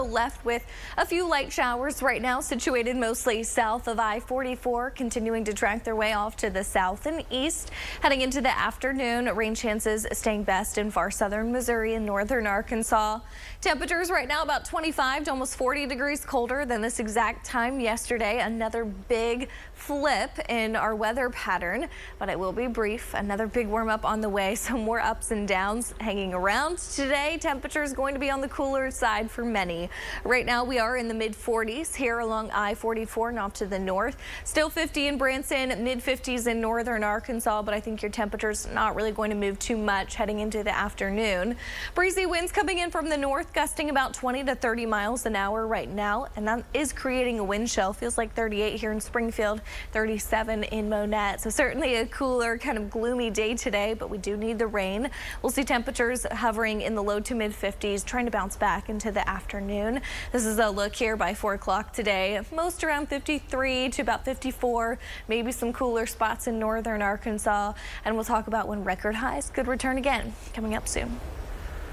Left with a few light showers right now, situated mostly south of I-44, continuing to track their way off to the south and east. Heading into the afternoon, rain chances staying best in far southern Missouri and northern Arkansas. Temperatures right now about 25 to almost 40 degrees colder than this exact time yesterday. Another big flip in our weather pattern, but it will be brief. Another big warm up on the way, so more ups and downs hanging around today. Temperatures going to be on the cooler side for many. Right now we are in the mid 40s here along I-44 and off to the north. Still 50 in Branson, mid 50s in northern Arkansas, but I think your temperatures not really going to move too much heading into the afternoon. Breezy winds coming in from the north, gusting about 20 to 30 miles an hour right now, and that is creating a wind chill. Feels like 38 here in Springfield, 37 in Monette. So certainly a cooler, kind of gloomy day today, but we do need the rain. We'll see temperatures hovering in the low to mid 50s, trying to bounce back into the afternoon. This is a look here by 4 o'clock today. Most around 53 to about 54, maybe some cooler spots in northern Arkansas. And we'll talk about when record highs could return again coming up soon.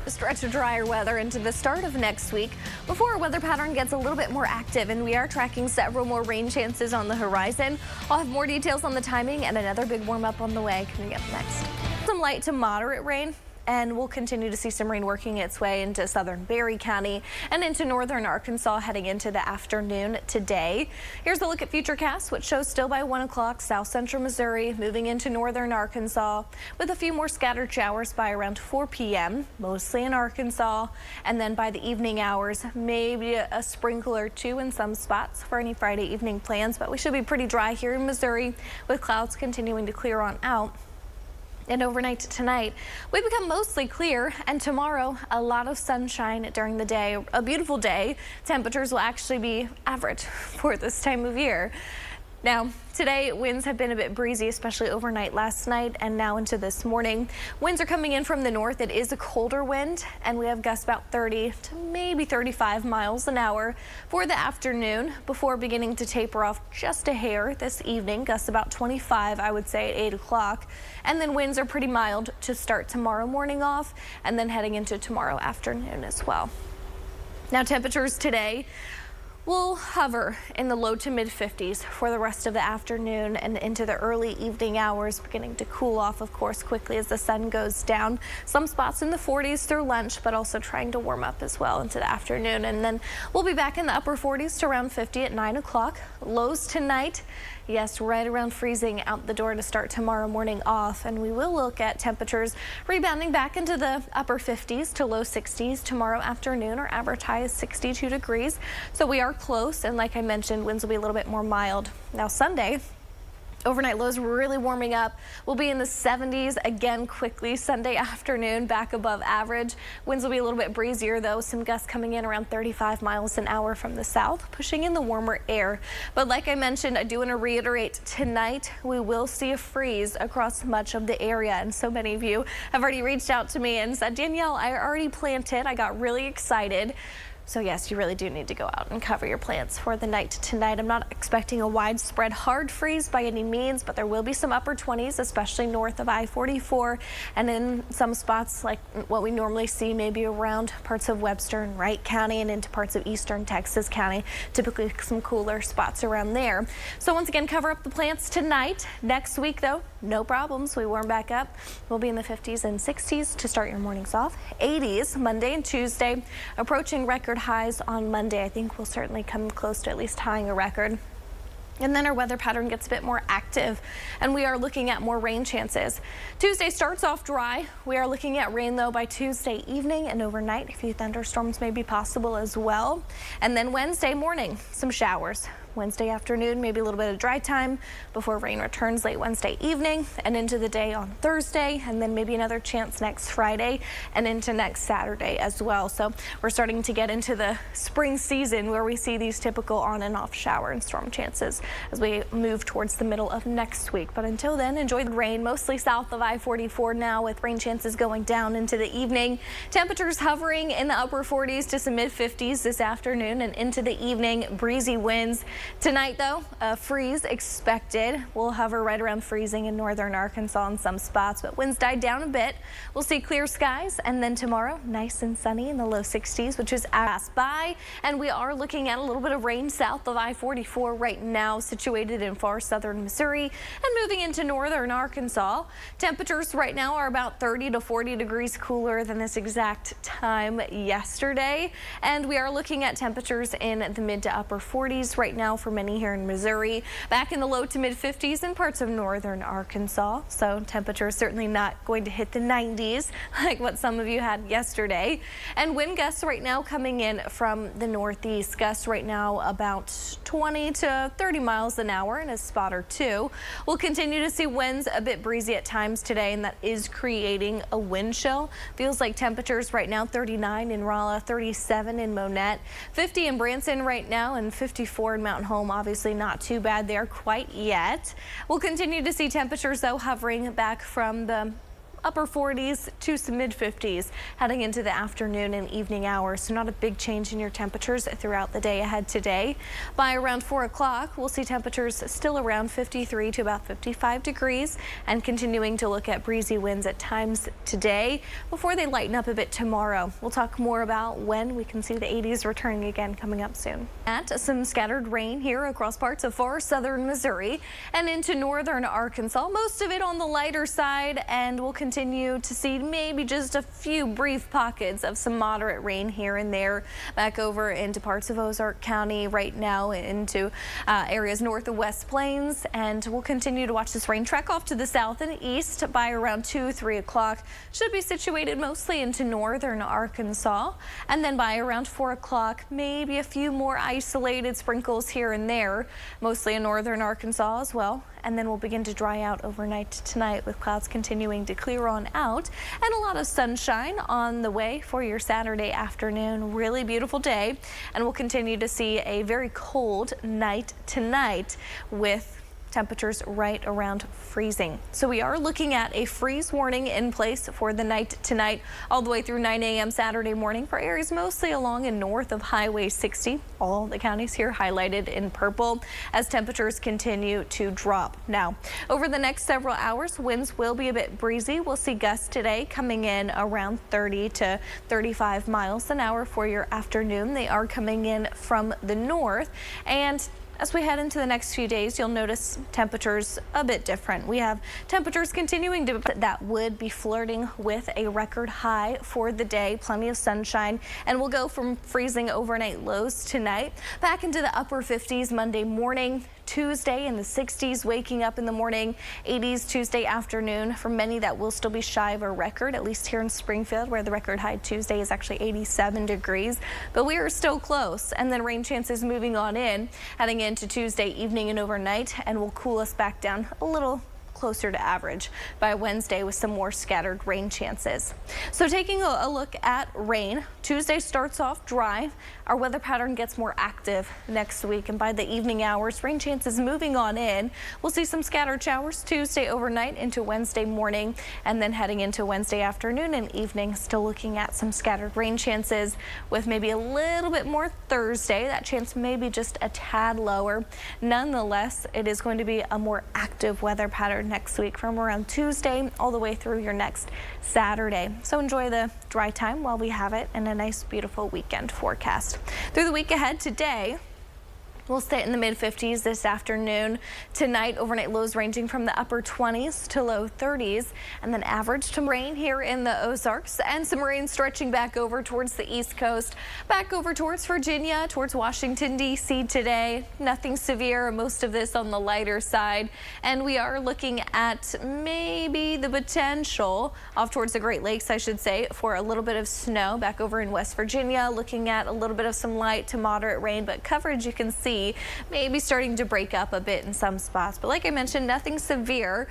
A stretch of drier weather into the start of next week before our weather pattern gets a little bit more active, and we are tracking several more rain chances on the horizon. I'll have more details on the timing and another big warm up on the way coming up next. Some light to moderate rain, and we'll continue to see some rain working its way into southern Berry County and into northern Arkansas heading into the afternoon today. Here's a look at Futurecast, which shows still by 1 o'clock south central Missouri moving into northern Arkansas with a few more scattered showers by around 4 p.m. mostly in Arkansas, and then by the evening hours maybe a sprinkle or two in some spots for any Friday evening plans, but we should be pretty dry here in Missouri with clouds continuing to clear on out. And overnight tonight, we become mostly clear, and tomorrow a lot of sunshine during the day. A beautiful day. Temperatures will actually be average for this time of year. Now, today winds have been a bit breezy, especially overnight last night and now into this morning. Winds are coming in from the north. It is a colder wind, and we have gusts about 30 to maybe 35 miles an hour for the afternoon before beginning to taper off just a hair this evening. Gusts about 25, I would say, at 8 o'clock. And then winds are pretty mild to start tomorrow morning off and then heading into tomorrow afternoon as well. Now, temperatures today will hover in the low to mid 50s for the rest of the afternoon and into the early evening hours, beginning to cool off, of course, quickly as the sun goes down. Some spots in the 40s through lunch, but also trying to warm up as well into the afternoon. And then we'll be back in the upper 40s to around 50 at 9 o'clock. Lows tonight, yes, right around freezing out the door to start tomorrow morning off. And we will look at temperatures rebounding back into the upper 50s to low 60s tomorrow afternoon. Our average high is 62 degrees. So we are close, and like I mentioned, winds will be a little bit more mild. Now Sunday, overnight lows really warming up. We'll be in the 70s again quickly Sunday afternoon, back above average. Winds will be a little bit breezier though. Some gusts coming in around 35 miles an hour from the south, pushing in the warmer air. But like I mentioned, I do want to reiterate, tonight we will see a freeze across much of the area. And so many of you have already reached out to me and said, Danielle, I already planted. I got really excited. So yes, you really do need to go out and cover your plants for the night tonight. I'm not expecting a widespread hard freeze by any means, but there will be some upper 20s, especially north of I-44, and in some spots like what we normally see, maybe around parts of Webster and Wright County and into parts of eastern Texas County. Typically some cooler spots around there. So once again, cover up the plants tonight. Next week though, no problems. We warm back up. We'll be in the 50s and 60s to start your mornings off. 80s Monday and Tuesday, approaching record highs on Monday. I think we'll certainly come close to at least tying a record. And then our weather pattern gets a bit more active, and we are looking at more rain chances. Tuesday starts off dry. We are looking at rain though by Tuesday evening and overnight. A few thunderstorms may be possible as well. And then Wednesday morning, some showers. Wednesday afternoon, maybe a little bit of dry time before rain returns late Wednesday evening and into the day on Thursday, and then maybe another chance next Friday and into next Saturday as well. So we're starting to get into the spring season where we see these typical on and off shower and storm chances as we move towards the middle of next week. But until then, enjoy the rain, mostly south of I-44 now, with rain chances going down into the evening. Temperatures hovering in the upper 40s to some mid 50s this afternoon and into the evening. Breezy winds Tonight, though, a freeze expected. We'll hover right around freezing in northern Arkansas in some spots, but winds died down a bit. We'll see clear skies, and then tomorrow, nice and sunny in the low 60s, which is passed by. And we are looking at a little bit of rain south of I-44 right now, situated in far southern Missouri and moving into northern Arkansas. Temperatures right now are about 30 to 40 degrees cooler than this exact time yesterday. And we are looking at temperatures in the mid to upper 40s right now for many here in Missouri, back in the low to mid 50s in parts of northern Arkansas. So temperatures certainly not going to hit the 90s like what some of you had yesterday. And wind gusts right now coming in from the northeast. Gusts right now about 20 to 30 miles an hour in a spot or two. We'll continue to see winds a bit breezy at times today, and that is creating a wind chill. Feels like temperatures right now 39 in Rolla, 37 in Monette, 50 in Branson right now, and 54 in Mountain Home. Obviously not too bad there quite yet. We'll continue to see temperatures, though, hovering back from the upper 40s to some mid 50s heading into the afternoon and evening hours. So not a big change in your temperatures throughout the day ahead today. By around 4 o'clock, we'll see temperatures still around 53 to about 55 degrees and continuing to look at breezy winds at times today before they lighten up a bit tomorrow. We'll talk more about when we can see the 80s returning again coming up soon. At some scattered rain here across parts of far southern Missouri and into northern Arkansas, most of it on the lighter side, and we'll continue to see maybe just a few brief pockets of some moderate rain here and there back over into parts of Ozark County right now, into areas north of West Plains. And we'll continue to watch this rain track off to the south and east by around 2-3 o'clock. Should be situated mostly into northern Arkansas. And then by around 4 o'clock, maybe a few more isolated sprinkles here and there, mostly in northern Arkansas as well. And then we'll begin to dry out overnight tonight with clouds continuing to clear on out and a lot of sunshine on the way for your Saturday afternoon. Really beautiful day, and we'll continue to see a very cold night tonight with temperatures right around freezing. So we are looking at a freeze warning in place for the night tonight all the way through 9 a.m. Saturday morning for areas mostly along and north of Highway 60. All the counties here highlighted in purple as temperatures continue to drop. Now, over the next several hours, winds will be a bit breezy. We'll see gusts today coming in around 30 to 35 miles an hour for your afternoon. They are coming in from the north, and as we head into the next few days, you'll notice temperatures a bit different. We have temperatures continuing to that would be flirting with a record high for the day. Plenty of sunshine, and we'll go from freezing overnight lows tonight back into the upper 50s Monday morning. Tuesday in the 60s, waking up in the morning, 80s Tuesday afternoon. For many, that will still be shy of a record, at least here in Springfield, where the record high Tuesday is actually 87 degrees. But we are still close, and then rain chances moving on in, heading into Tuesday evening and overnight, and will cool us back down a little closer to average by Wednesday with some more scattered rain chances. So taking a look at rain, Tuesday starts off dry. Our weather pattern gets more active next week, and by the evening hours, rain chances moving on in. We'll see some scattered showers Tuesday overnight into Wednesday morning, and then heading into Wednesday afternoon and evening, still looking at some scattered rain chances with maybe a little bit more Thursday. That chance may be just a tad lower. Nonetheless, it is going to be a more active weather pattern next week from around Tuesday all the way through your next Saturday. So enjoy the dry time while we have it, and a nice beautiful weekend forecast. Through the week ahead today, we'll stay in the mid 50s this afternoon. Tonight, overnight lows ranging from the upper 20s to low 30s, and then average to rain here in the Ozarks, and some rain stretching back over towards the East Coast, back over towards Virginia, towards Washington, D.C. today. Nothing severe, most of this on the lighter side. And we are looking at maybe the potential off towards the Great Lakes, I should say, for a little bit of snow back over in West Virginia. Looking at a little bit of some light to moderate rain, but coverage you can see maybe starting to break up a bit in some spots. But like I mentioned, nothing severe.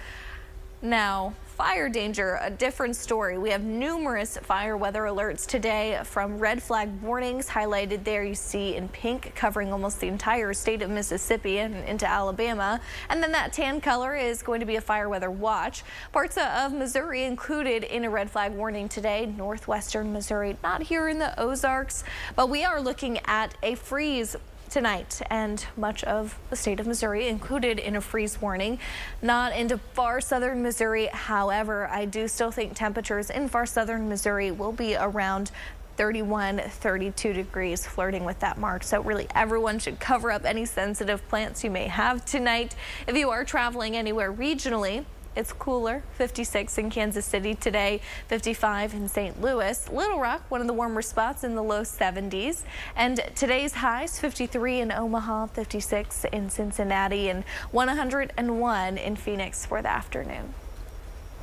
Now, fire danger, a different story. We have numerous fire weather alerts today, from red flag warnings highlighted there you see in pink, covering almost the entire state of Mississippi and into Alabama. And then that tan color is going to be a fire weather watch. Parts of Missouri included in a red flag warning today. Northwestern Missouri, not here in the Ozarks, but we are looking at a freeze tonight, and much of the state of Missouri included in a freeze warning. Not into far southern Missouri. However, I do still think temperatures in far southern Missouri will be around 31, 32 degrees, flirting with that mark. So really everyone should cover up any sensitive plants you may have tonight. If you are traveling anywhere regionally, it's cooler. 56 in Kansas City today, 55 in St. Louis. Little Rock, one of the warmer spots, in the low 70s. And today's highs, 53 in Omaha, 56 in Cincinnati, and 101 in Phoenix for the afternoon.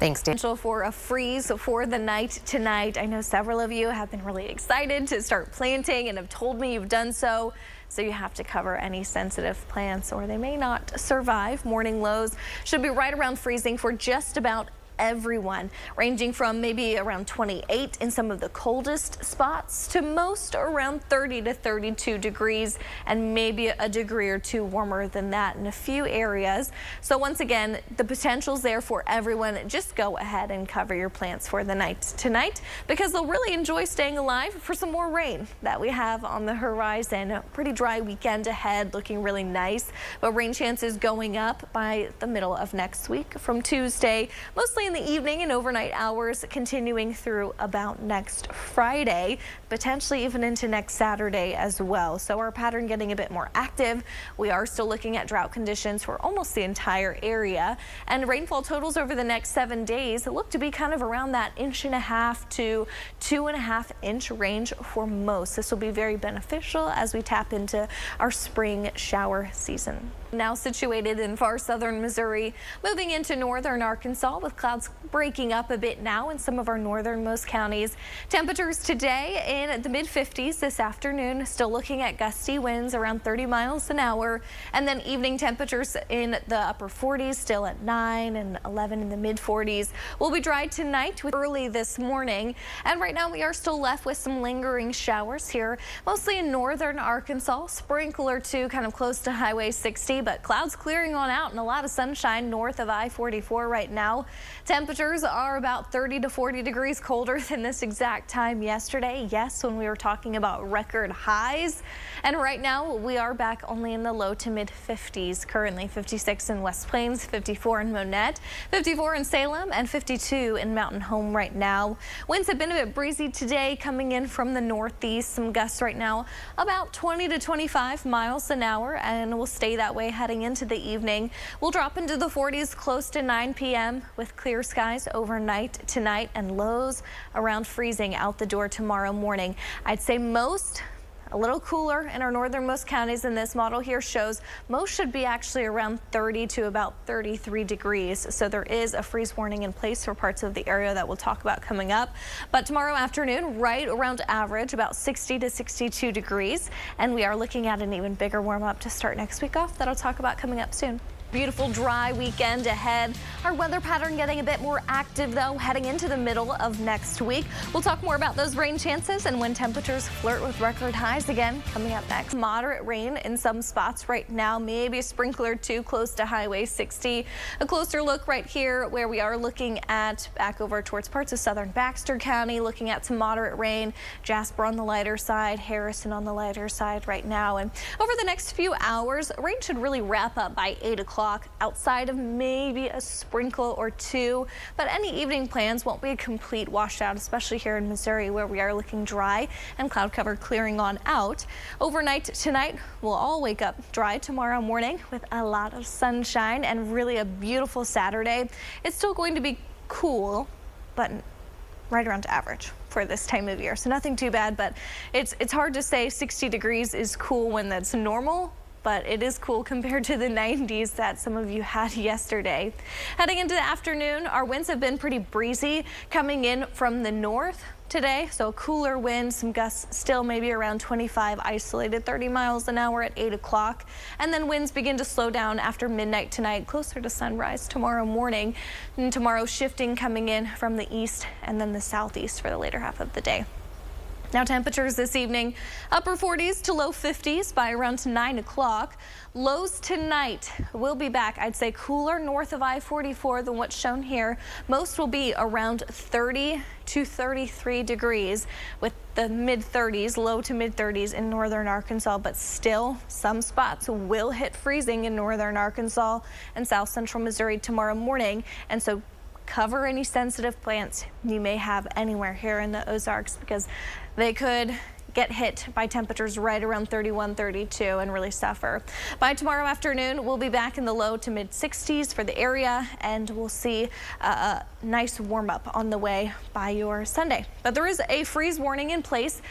Thanks, Dan. Potential for a freeze for the night tonight. I know several of you have been really excited to start planting and have told me you've done so. So you have to cover any sensitive plants or they may not survive. Morning lows should be right around freezing for just about everyone, ranging from maybe around 28 in some of the coldest spots to most around 30 to 32 degrees, and maybe a degree or two warmer than that in a few areas. So once again, the potential's there for everyone. Just go ahead and cover your plants for the night tonight, because they'll really enjoy staying alive for some more rain that we have on the horizon. A pretty dry weekend ahead, looking really nice, but rain chances going up by the middle of next week from Tuesday, mostly in the evening and overnight hours, continuing through about next Friday, potentially even into next Saturday as well. So our pattern getting a bit more active. We are still looking at drought conditions for almost the entire area, and rainfall totals over the next 7 days look to be kind of around that 1.5 to 2.5 inch range for most. This will be very beneficial as we tap into our spring shower season. Now situated in far southern Missouri, moving into northern Arkansas with clouds breaking up a bit now in some of our northernmost counties. Temperatures today in the mid-50s this afternoon, still looking at gusty winds around 30 miles an hour, and then evening temperatures in the upper 40s, still at 9 and 11 in the mid-40s. We'll be dry tonight with early this morning, and right now we are still left with some lingering showers here, mostly in northern Arkansas. Sprinkle or two kind of close to Highway 60, but clouds clearing on out and a lot of sunshine north of I-44 right now. Temperatures are about 30 to 40 degrees colder than this exact time yesterday. Yes, when we were talking about record highs. And right now we are back only in the low to mid 50s. Currently 56 in West Plains, 54 in Monette, 54 in Salem, and 52 in Mountain Home right now. Winds have been a bit breezy today, coming in from the northeast. Some gusts right now about 20 to 25 miles an hour, and will stay that way heading into the evening. We'll drop into the 40s close to 9 p.m. with clear skies overnight tonight and lows around freezing out the door tomorrow morning. I'd say most a little cooler in our northernmost counties, and this model here shows most should be actually around 30 to about 33 degrees. So there is a freeze warning in place for parts of the area that we'll talk about coming up. But tomorrow afternoon, right around average, about 60 to 62 degrees. And we are looking at an even bigger warm up to start next week off that I'll talk about coming up soon. Beautiful dry weekend ahead. Our weather pattern getting a bit more active though heading into the middle of next week. We'll talk more about those rain chances and when temperatures flirt with record highs again coming up next. Moderate rain in some spots right now, maybe a sprinkler or two close to Highway 60. A closer look right here where we are looking at back over towards parts of southern Baxter County, looking at some moderate rain. Jasper on the lighter side, Harrison on the lighter side right now. And over the next few hours, rain should really wrap up by 8 o'clock. Outside of maybe a sprinkle or two, but any evening plans won't be a complete washout, especially here in Missouri where we are looking dry and cloud cover clearing on out. Overnight tonight, we'll all wake up dry tomorrow morning with a lot of sunshine and really a beautiful Saturday. It's still going to be cool, but right around average for this time of year. So nothing too bad, but it's hard to say 60 degrees is cool when that's normal. But it is cool compared to the 90s that some of you had yesterday. Heading into the afternoon, our winds have been pretty breezy coming in from the north today. So a cooler wind, some gusts still maybe around 25, isolated 30 miles an hour at 8 o'clock. And then winds begin to slow down after midnight tonight, closer to sunrise tomorrow morning. And tomorrow shifting coming in from the east and then the southeast for the later half of the day. Now temperatures this evening, upper 40s to low 50s by around 9 o'clock. Lows tonight will be back, I'd say, cooler north of I-44 than what's shown here. Most will be around 30 to 33 degrees with the mid 30s, low to mid 30s in northern Arkansas, but still some spots will hit freezing in northern Arkansas and south central Missouri tomorrow morning. And so cover any sensitive plants you may have anywhere here in the Ozarks because they could get hit by temperatures right around 31, 32 and really suffer. By tomorrow afternoon, we'll be back in the low to mid 60s for the area, and we'll see a nice warm up on the way by your Sunday. But there is a freeze warning in place.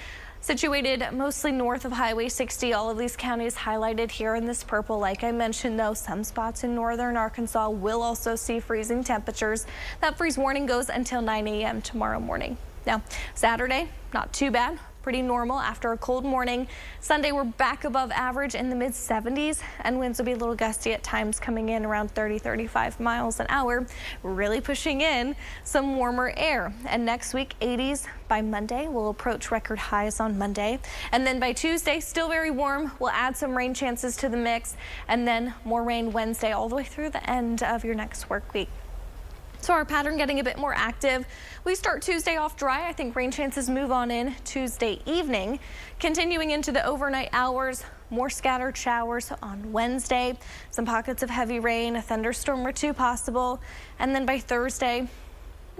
Situated mostly north of Highway 60, all of these counties highlighted here in this purple. Like I mentioned, though, some spots in northern Arkansas will also see freezing temperatures. That freeze warning goes until 9 a.m. tomorrow morning. Now, Saturday, not too bad. Pretty normal after a cold morning. Sunday, we're back above average in the mid 70s, and winds will be a little gusty at times, coming in around 30-35 miles an hour, really pushing in some warmer air. And next week, 80s by Monday. We'll approach record highs on Monday. And then by Tuesday, still very warm. We'll add some rain chances to the mix, and then more rain Wednesday all the way through the end of your next work week. So our pattern getting a bit more active. We start Tuesday off dry. I think rain chances move on in Tuesday evening. Continuing into the overnight hours, more scattered showers on Wednesday. Some pockets of heavy rain, a thunderstorm or two possible. And then by Thursday,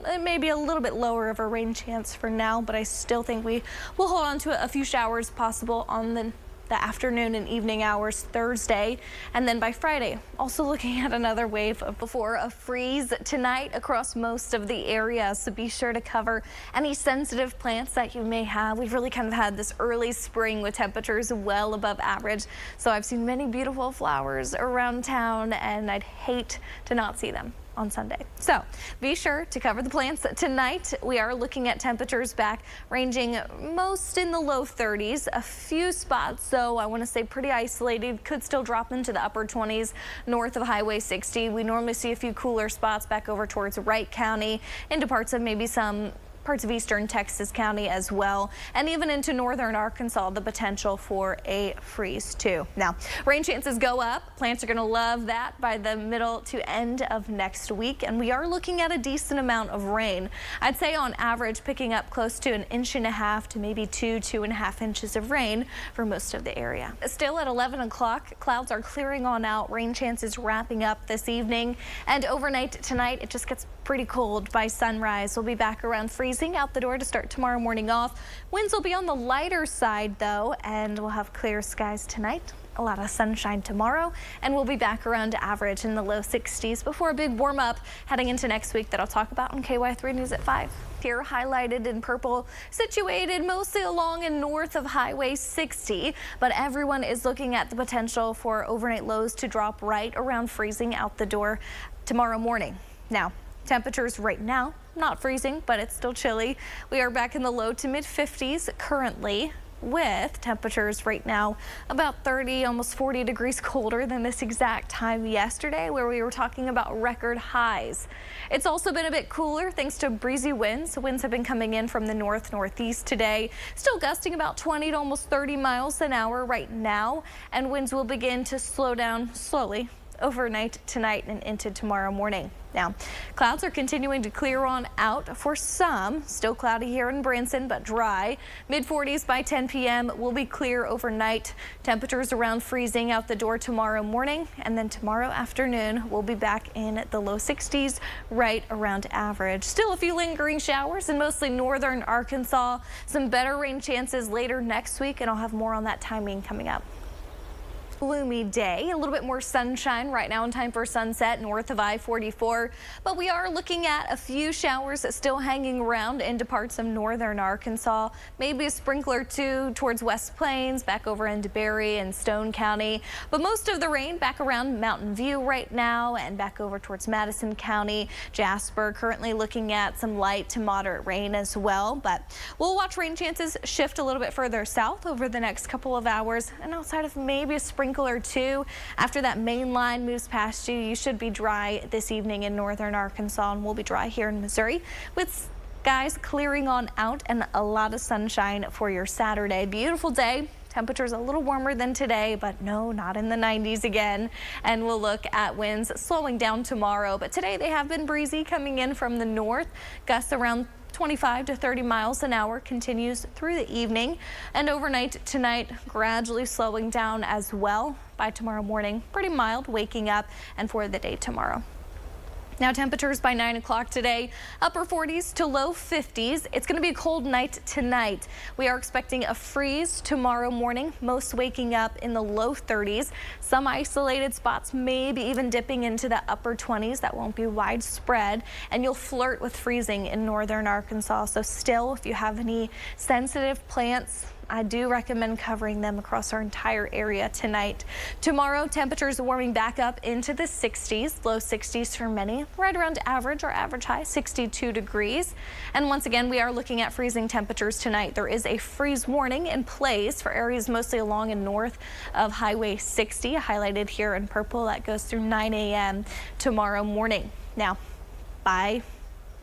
it may be a little bit lower of a rain chance for now, but I still think we will hold on to a few showers possible on the afternoon and evening hours Thursday. And then by Friday, also looking at another wave before a freeze tonight across most of the area. So be sure to cover any sensitive plants that you may have. We've really kind of had this early spring with temperatures well above average. So I've seen many beautiful flowers around town, and I'd hate to not see them on Sunday. So be sure to cover the plants tonight. We are looking at temperatures back ranging most in the low 30s. A few spots, so I want to say pretty isolated, could still drop into the upper 20s north of Highway 60. We normally see a few cooler spots back over towards Wright County, into parts of maybe some parts of eastern Texas County as well, and even into northern Arkansas, the potential for a freeze too. Now, rain chances go up. Plants are going to love that by the middle to end of next week, and we are looking at a decent amount of rain. I'd say on average picking up close to 1.5 inches to maybe 2.5 inches of rain for most of the area. Still at 11 o'clock, clouds are clearing on out. Rain chances wrapping up this evening, and overnight tonight it just gets pretty cold by sunrise. We'll be back around freezing out the door to start tomorrow morning off. Winds will be on the lighter side though, and we'll have clear skies tonight. A lot of sunshine tomorrow, and we'll be back around average in the low 60s before a big warm up heading into next week that I'll talk about on KY3 News at 5. Here highlighted in purple, situated mostly along and north of Highway 60, but everyone is looking at the potential for overnight lows to drop right around freezing out the door tomorrow morning. Now, temperatures right now, not freezing, but it's still chilly. We are back in the low to mid 50s currently, with temperatures right now about 30, almost 40 degrees colder than this exact time yesterday, where we were talking about record highs. It's also been a bit cooler thanks to breezy winds. Winds have been coming in from the northeast today, still gusting about 20 to almost 30 miles an hour right now, and winds will begin to slow down slowly overnight tonight and into tomorrow morning. Now, clouds are continuing to clear on out for some. Still cloudy here in Branson, but dry. Mid-40s by 10 p.m. will be clear overnight. Temperatures around freezing out the door tomorrow morning, and then tomorrow afternoon we'll be back in the low 60s, right around average. Still a few lingering showers in mostly northern Arkansas. Some better rain chances later next week, and I'll have more on that timing coming up. Gloomy day, a little bit more sunshine right now in time for sunset north of I-44, but we are looking at a few showers still hanging around into parts of northern Arkansas, maybe a sprinkler or two towards West Plains, back over into Berry and Stone County, but most of the rain back around Mountain View right now and back over towards Madison County. Jasper currently looking at some light to moderate rain as well, but we'll watch rain chances shift a little bit further south over the next couple of hours, and outside of maybe a sprinkler or two after that main line moves past you, you should be dry this evening in northern Arkansas, and we'll be dry here in Missouri with Skies clearing on out and a lot of sunshine for your Saturday. Beautiful day. Temperatures a little warmer than today, but no, not in the 90s again. And we'll look at winds slowing down tomorrow. But today they have been breezy coming in from the north. Gusts around 25 to 30 miles an hour continues through the evening, and overnight tonight gradually slowing down as well. By tomorrow morning, pretty mild waking up, and for the day tomorrow. Now temperatures by 9 o'clock today, upper 40s to low 50s. It's going to be a cold night tonight. We are expecting a freeze tomorrow morning, most waking up in the low 30s. Some isolated spots maybe even dipping into the upper 20s. That won't be widespread, and you'll flirt with freezing in northern Arkansas. So still, if you have any sensitive plants, I do recommend covering them across our entire area tonight. Tomorrow, temperatures warming back up into the 60s, low 60s for many, right around average or average high, 62 degrees. And once again, we are looking at freezing temperatures tonight. There is a freeze warning in place for areas mostly along and north of Highway 60, highlighted here in purple. That goes through 9 a.m. tomorrow morning. Now, by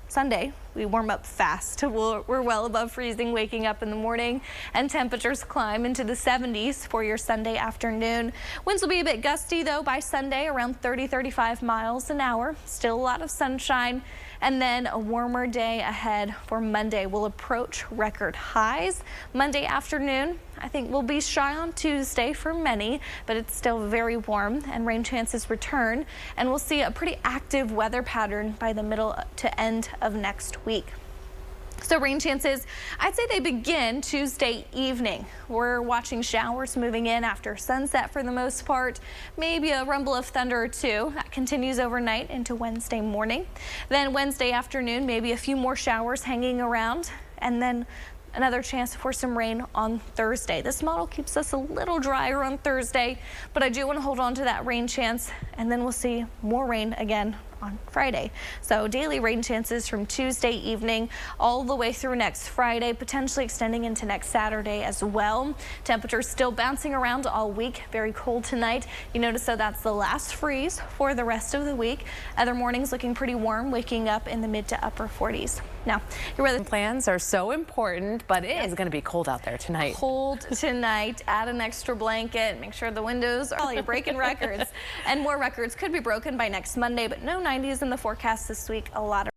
Sunday, we warm up fast. We're well above freezing waking up in the morning, and temperatures climb into the 70s for your Sunday afternoon. Winds will be a bit gusty though by Sunday, around 30-35 miles an hour. Still a lot of sunshine, and then a warmer day ahead for Monday. We'll approach record highs. Monday afternoon, I think we'll be shy on Tuesday for many, but it's still very warm, and rain chances return, and we'll see a pretty active weather pattern by the middle to end of next week. So rain chances, I'd say they begin Tuesday evening. We're watching showers moving in after sunset for the most part. Maybe a rumble of thunder or two. That continues overnight into Wednesday morning. Then Wednesday afternoon, maybe a few more showers hanging around, and then another chance for some rain on Thursday. This model keeps us a little drier on Thursday, but I do want to hold on to that rain chance, and then we'll see more rain again on Friday. So daily rain chances from Tuesday evening all the way through next Friday, potentially extending into next Saturday as well. Temperatures still bouncing around all week. Very cold tonight. You notice though that's the last freeze for the rest of the week. Other mornings looking pretty warm, waking up in the mid to upper 40s. Now, your weather plans are so important, but it is going to be cold out there tonight. Cold tonight. Add an extra blanket. Make sure the windows are you're breaking records. And more records could be broken by next Monday, but no 90s in the forecast this week. A lot of